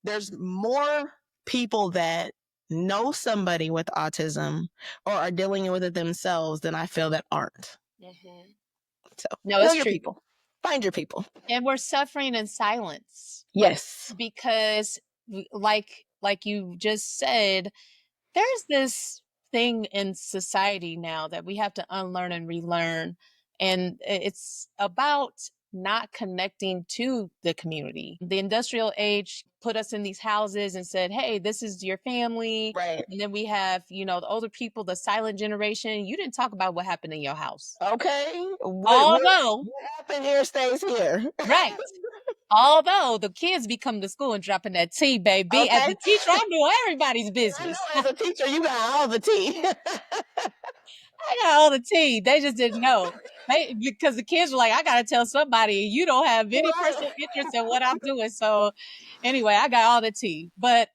there's more people that know somebody with autism or are dealing with it themselves than I feel that aren't. Mm-hmm. So No, know it's your true. people. Find your people. And we're suffering in silence. Yes. Because like you just said, there's this thing in society now that we have to unlearn and relearn. And it's about not connecting to the community. The industrial age put us in these houses and said, hey, this is your family. Right. And then we have, the older people, the silent generation. You didn't talk about what happened in your house. Okay. Although, what happened here stays here. right. Although the kids be coming to school and dropping that tea, baby. As Okay. a teacher, I know everybody's I know business. as a teacher, you got all the tea. I got all the tea. They just didn't know. Because the kids were like, I gotta tell somebody, you don't have any personal interest in what I'm doing. So anyway, I got all the tea. But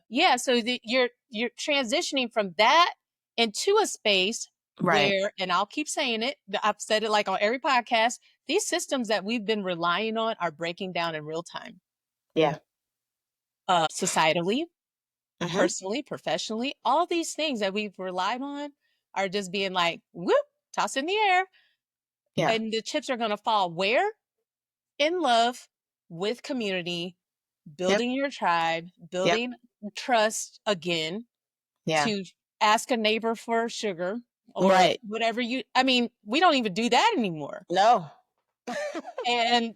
yeah, so you're transitioning from that into a space Right. where, and I'll keep saying it, I've said it like on every podcast, these systems that we've been relying on are breaking down in real time. Yeah. Societally, Mm-hmm. personally, professionally, all these things that we've relied on are just being like, whoop, toss in the air. Yeah. And the chips are going to fall where? In love, with community, building your tribe, building trust again, to ask a neighbor for sugar or whatever we don't even do that anymore. No. And,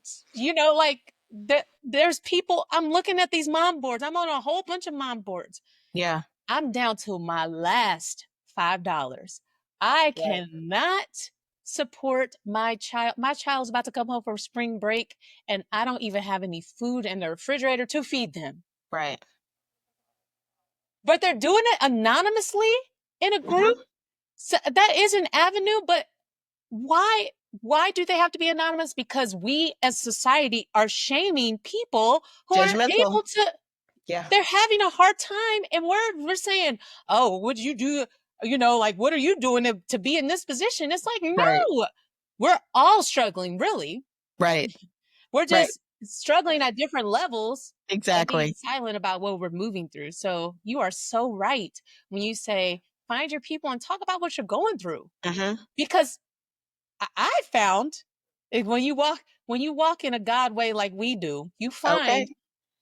there's people, I'm looking at these mom boards. I'm on a whole bunch of mom boards. Yeah. I'm down to my last $5. I cannot support my child. My child's about to come home from spring break, and I don't even have any food in the refrigerator to feed them. Right. But they're doing it anonymously in a group. So that is an avenue, but why do they have to be anonymous? Because we as society are shaming people who are able to. Yeah. They're having a hard time, and we're saying, oh, what did you do? What are you doing to be in this position? It's like, no, we're all struggling, really. Right. We're just struggling at different levels. Exactly. And being silent about what we're moving through. So you are so right when you say, find your people and talk about what you're going through. Mm-hmm. Because I found when you walk in a God way like we do, you find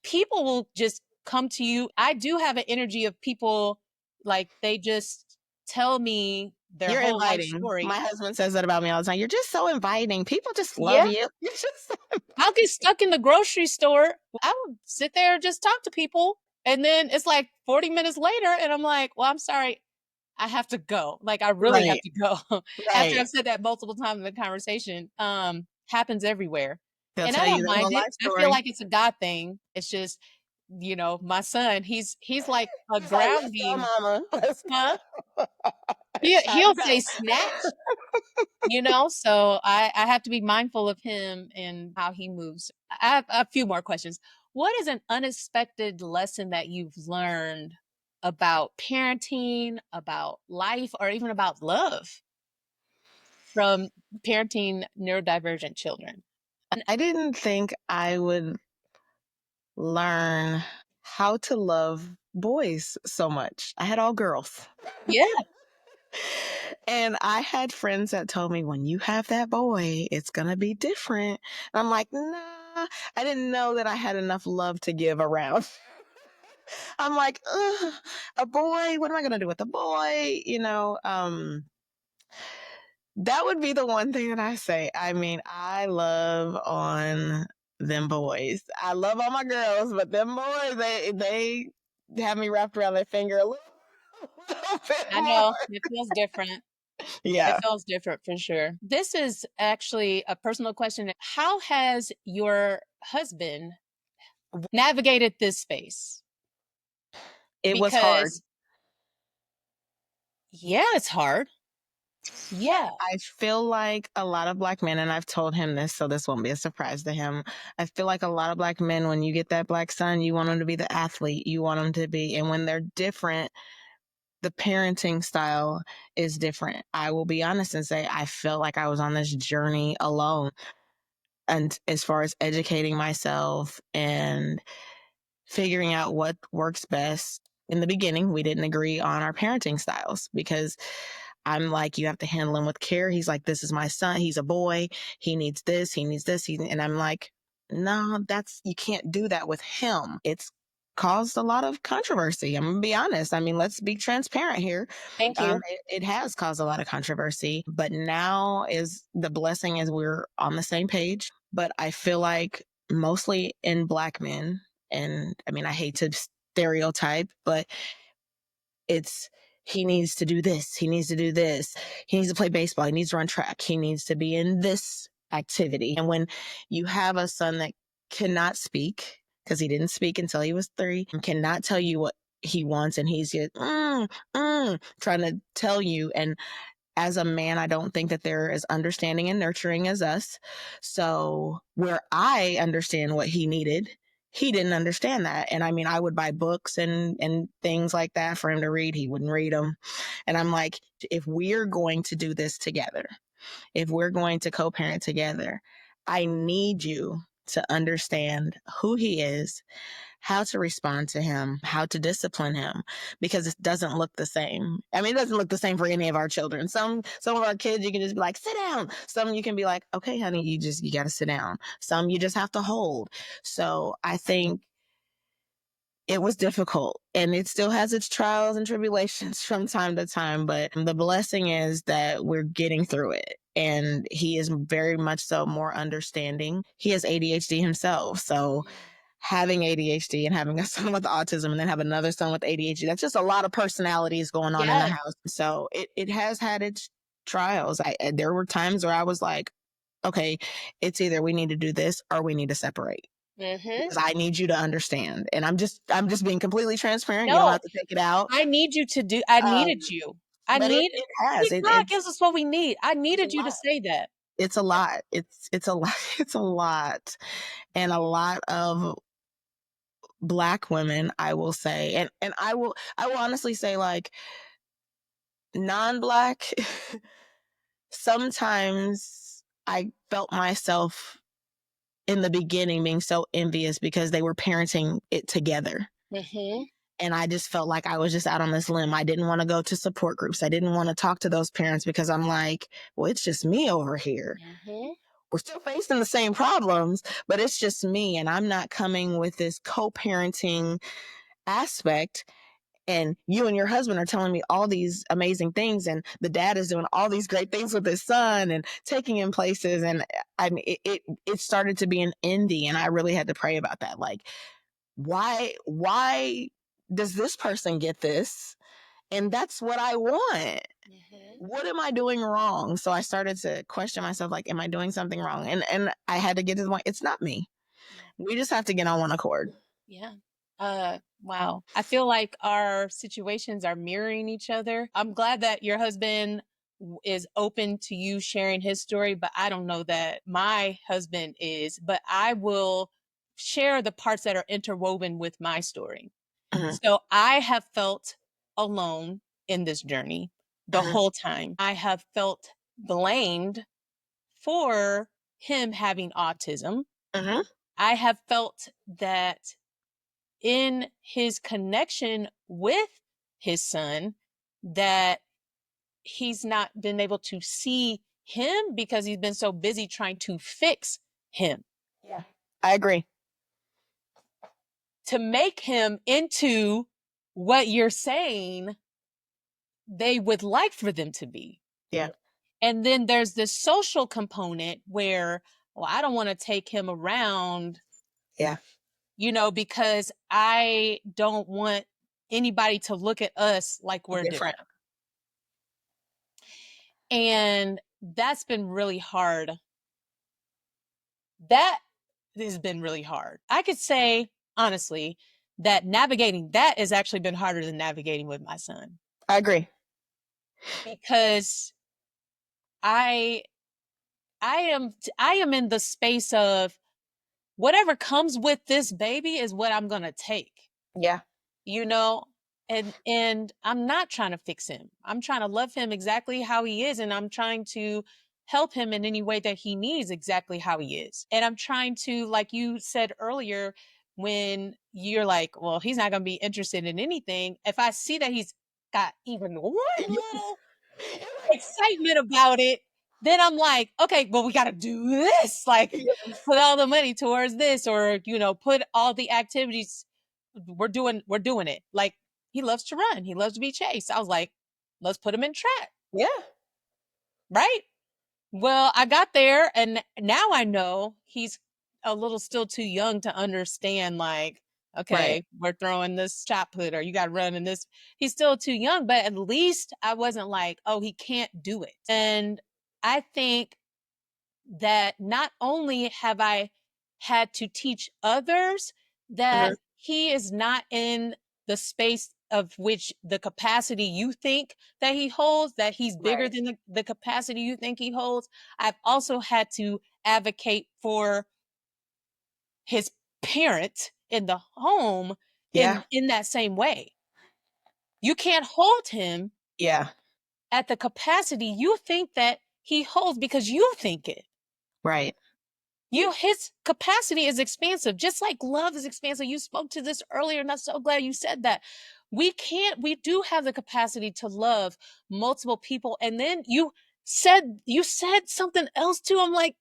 people will just come to you. I do have an energy of people, like, they just tell me their whole life story. My husband says that about me all the time. You're just so inviting. People just love you. You're just so I'll get stuck in the grocery store. I would sit there and just talk to people. And then it's like 40 minutes later, and I'm like, well, I'm sorry. I have to go. Like, I really have to go. After I've said that multiple times in the conversation, happens everywhere. And I don't mind it. I feel like it's a God thing. It's just, my son, he's like a grounding. Mama. Huh? He'll say snatch, so I have to be mindful of him and how he moves. I have a few more questions. What is an unexpected lesson that you've learned about parenting, about life, or even about love from parenting neurodivergent children? I didn't think I would learn how to love boys so much. I had all girls. Yeah, And I had friends that told me, when you have that boy, it's going to be different. And I'm like, nah, I didn't know that I had enough love to give around. I'm like, ugh, a boy, what am I going to do with a boy? That would be the one thing that I say. I mean, I love on them boys. I love all my girls, but them boys, they have me wrapped around their finger a little, little bit I more. know. It feels different. It Yeah. feels different for sure. This is actually a personal question. How has your husband navigated this space? It was hard. Because, yeah, it's hard. Yeah. I feel like a lot of Black men, and I've told him this, so this won't be a surprise to him. I feel like a lot of Black men, when you get that Black son, you want him to be the athlete. You want him to be, and when they're different, the parenting style is different. I will be honest and say I felt like I was on this journey alone. And as far as educating myself and figuring out what works best. In the beginning, we didn't agree on our parenting styles because I'm like, you have to handle him with care. He's like, this is my son. He's a boy. He needs this. He needs this. And I'm like, no, you can't do that with him. It's caused a lot of controversy. I'm going to be honest. I mean, let's be transparent here. Thank you. It has caused a lot of controversy, but now is the blessing is we're on the same page. But I feel like mostly in Black men, and I mean, I hate to stereotype, but it's he needs to do this. He needs to do this. He needs to play baseball. He needs to run track. He needs to be in this activity. And when you have a son that cannot speak, because he didn't speak until he was 3, and cannot tell you what he wants, and he's just trying to tell you. And as a man, I don't think that they're as understanding and nurturing as us. So where I understand what he needed, he didn't understand that. And I mean, I would buy books and things like that for him to read. He wouldn't read them. And I'm like, if we're going to do this together, if we're going to co-parent together, I need you to understand who he is, how to respond to him, how to discipline him, because it doesn't look the same. I mean, it doesn't look the same for any of our children. Some of our kids, you can just be like, sit down. Some you can be like, okay, honey, you got to sit down. Some you just have to hold. So I think it was difficult, and it still has its trials and tribulations from time to time, but the blessing is that we're getting through it. And he is very much so more understanding. He has ADHD himself. So having ADHD and having a son with autism and then have another son with ADHD, that's just a lot of personalities going on in the Yeah. house. So it has had its trials. There were times where I was like, okay, it's either we need to do this or we need to separate, Mm-hmm. because I need you to understand. And I'm just being completely transparent. You don't No, have to take it out. I Um, needed you. I but it, need it has. See, God gives us what we need. I It's a needed you to lot. say that. It's a lot. It's a lot. It's a lot. And a lot of Black women, I will say, and I will honestly say, like, non-Black, sometimes I felt myself in the beginning being so envious because they were parenting it together. Mm-hmm. And I just felt like I was just out on this limb. I didn't want to go to support groups. I didn't want to talk to those parents because I'm like, well, it's just me over here. Mm-hmm. We're still facing the same problems, but it's just me. And I'm not coming with this co-parenting aspect. And you and your husband are telling me all these amazing things, and the dad is doing all these great things with his son and taking him places. And I mean, it started to be an indie, and I really had to pray about that. Like, why does this person get this? And that's what I want. Mm-hmm. What am I doing wrong? So I started to question myself, like, am I doing something wrong? And I had to get to the point, it's not me. Yeah. We just have to get on one accord. Yeah. Wow. I feel like our situations are mirroring each other. I'm glad that your husband is open to you sharing his story, but I don't know that my husband is, but I will share the parts that are interwoven with my story. So I have felt alone in this journey the whole time. I have felt blamed for him having autism. I have felt that in his connection with his son, that he's not been able to see him because he's been so busy trying to fix him. Yeah, I agree. To make him into what you're saying they would like for them to be. Yeah. And then there's this social component where, well, I don't want to take him around, Yeah. because I don't want anybody to look at us like we're different. And that's been really hard. That has been really hard. I could say, honestly, that navigating that has actually been harder than navigating with my son. I agree. Because I am in the space of whatever comes with this baby is what I'm going to take. Yeah. And I'm not trying to fix him. I'm trying to love him exactly how he is, and I'm trying to help him in any way that he needs exactly how he is. And I'm trying to, like you said earlier, when you're like, well, he's not going to be interested in anything. If I see that he's got even one little excitement about it, then I'm like, okay, well, we got to do this. Like, put all the money towards this, or put all the activities. We're doing it. Like, he loves to run. He loves to be chased. I was like, let's put him in track. Yeah. Right. Well, I got there, and now I know he's a little still too young to understand, like, okay, we're throwing this shot put, or you got to run in this. He's still too young, but at least I wasn't like, oh, he can't do it. And I think that not only have I had to teach others that he is not in the space of which the capacity you think that he holds, that he's bigger than the capacity you think he holds. I've also had to advocate for his parent in the home in that same way. You can't hold him at the capacity you think that he holds because you think it. Right. His capacity is expansive, just like love is expansive. You spoke to this earlier, and I'm so glad you said that. We do have the capacity to love multiple people. And then you said something else too. I'm like,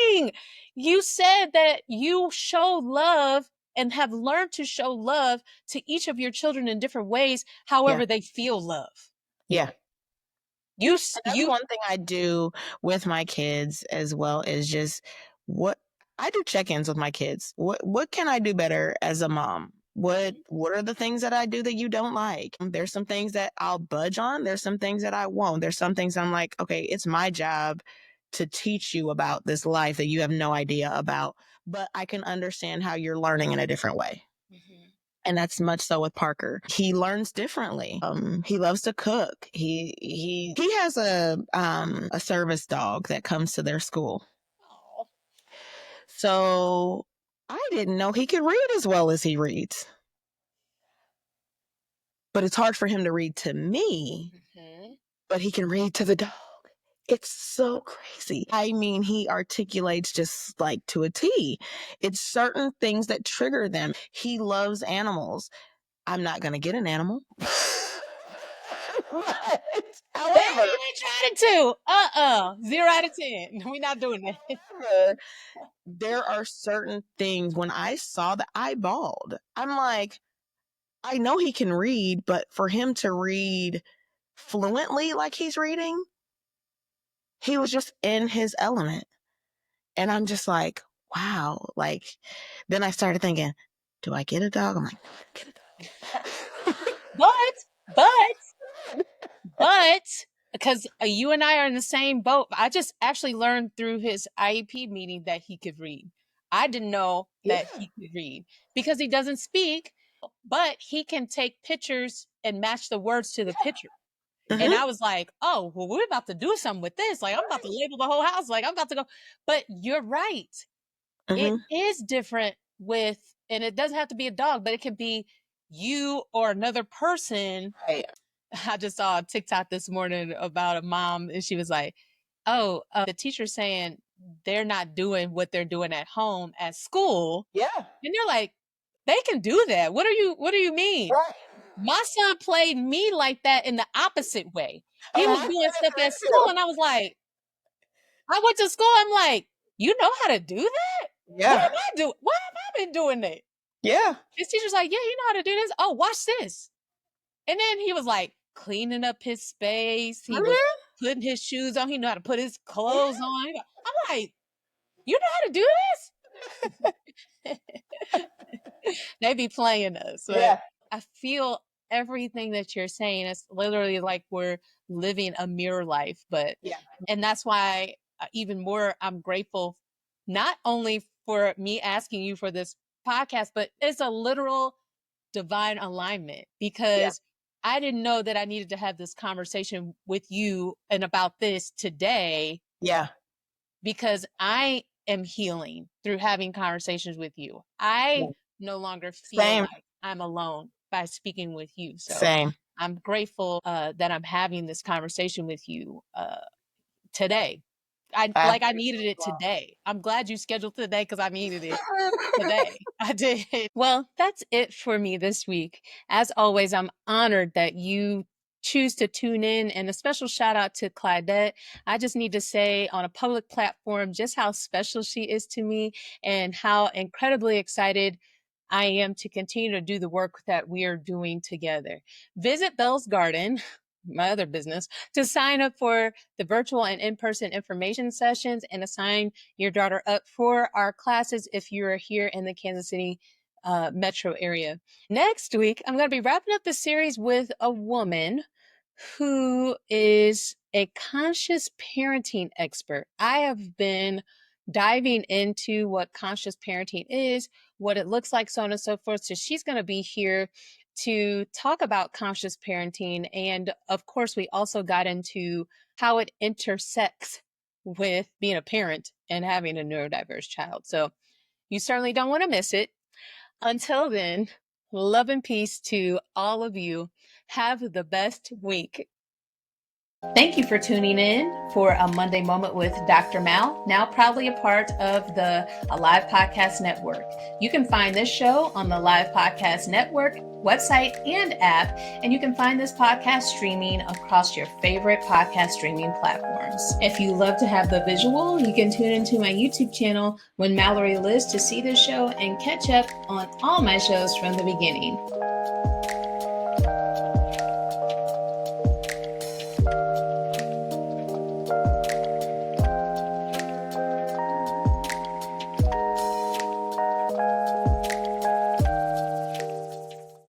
dang, you said that you show love and have learned to show love to each of your children in different ways, however they feel love. Yeah. That's one thing I do with my kids as well is just what I do check-ins with my kids. What can I do better as a mom? What are the things that I do that you don't like? There's some things that I'll budge on. There's some things that I won't. There's some things I'm like, okay, it's my job to teach you about this life that you have no idea about, but I can understand how you're learning in a different way. And that's much so with Parker. He learns differently. He loves to cook. He has a service dog that comes to their school. So I didn't know he could read as well as he reads. But it's hard for him to read to me, but he can read to the dog. It's so crazy. I mean, he articulates just like to a T. It's certain things that trigger them. He loves animals. I'm not going to get an animal. However, I tried to. 0 out of 10. We're not doing that. There are certain things when I saw that I bawled. I'm like, I know he can read, but for him to read fluently like he's reading, he was just in his element. And I'm just like, wow. Like, then I started thinking, do I get a dog? I'm like, get a dog. But because you and I are in the same boat, I just actually learned through his IEP meeting that he could read. I didn't know that he could read because he doesn't speak. but he can take pictures and match the words to the picture. Mhm. And I was like, oh, well, we're about to do something with this. Like, I'm about to label the whole house. Like, I'm about to go. But you're right. It Mhm. is different with, and it doesn't have to be a dog, but it can be you or another person. Right. I just saw a TikTok this morning about a mom, and she was like, oh, the teacher's saying they're not doing what they're doing at home at school. Yeah. And they're like, they can do that. What do you mean? Right. My son played me like that in the opposite way. He Oh, was my doing son stuff is at me school, too. and I was like, I went to school, I'm like, you know how to do that? What Yeah. have I do? What have I been doing that? Yeah. His teacher's like, yeah, you know how to do this. Oh, watch this. And then he was like cleaning up his space. He was Mhm. putting his shoes on. He knew how to put his clothes on. I'm like, you know how to do this? They be playing us, but Yeah. I feel everything that you're saying is literally like we're living a mirror life. But Yeah. and that's why even more I'm grateful not only for me asking you for this podcast, but it's a literal divine alignment Yeah. because I didn't know that I needed to have this conversation with you and about this today Yeah. because I am healing through having conversations with you. Yeah. I no longer feel Same. like I'm alone by speaking with you. So Same. I'm grateful that I'm having this conversation with you today. I needed it today. I'm glad you scheduled today because I needed it today. I did. Well, that's it for me this week. As always, I'm honored that you choose to tune in, and a special shout out to Clydette. I just need to say on a public platform just how special she is to me and how incredibly excited I am to continue to do the work that we are doing together. Visit Bell's Garden, my other business, to sign up for the virtual and in-person information sessions and assign your daughter up for our classes if you're here in the Kansas City metro area. Next week, I'm going to be wrapping up the series with a woman who is a conscious parenting expert. I have been diving into what conscious parenting is, what it looks like, so on and so forth. So she's going to be here to talk about conscious parenting. And of course, we also got into how it intersects with being a parent and having a neurodiverse child. So you certainly don't want to miss it. Until then, love and peace to all of you. Have the best week. Thank you for tuning in for a Monday Moment with Dr. Mal, now proudly a part of the Alive Podcast Network. You can find this show on the Live Podcast Network website and app, and you can find this podcast streaming across your favorite podcast streaming platforms. If you love to have the visual, you can tune into my YouTube channel, When Mallory Lives, to see this show and catch up on all my shows from the beginning.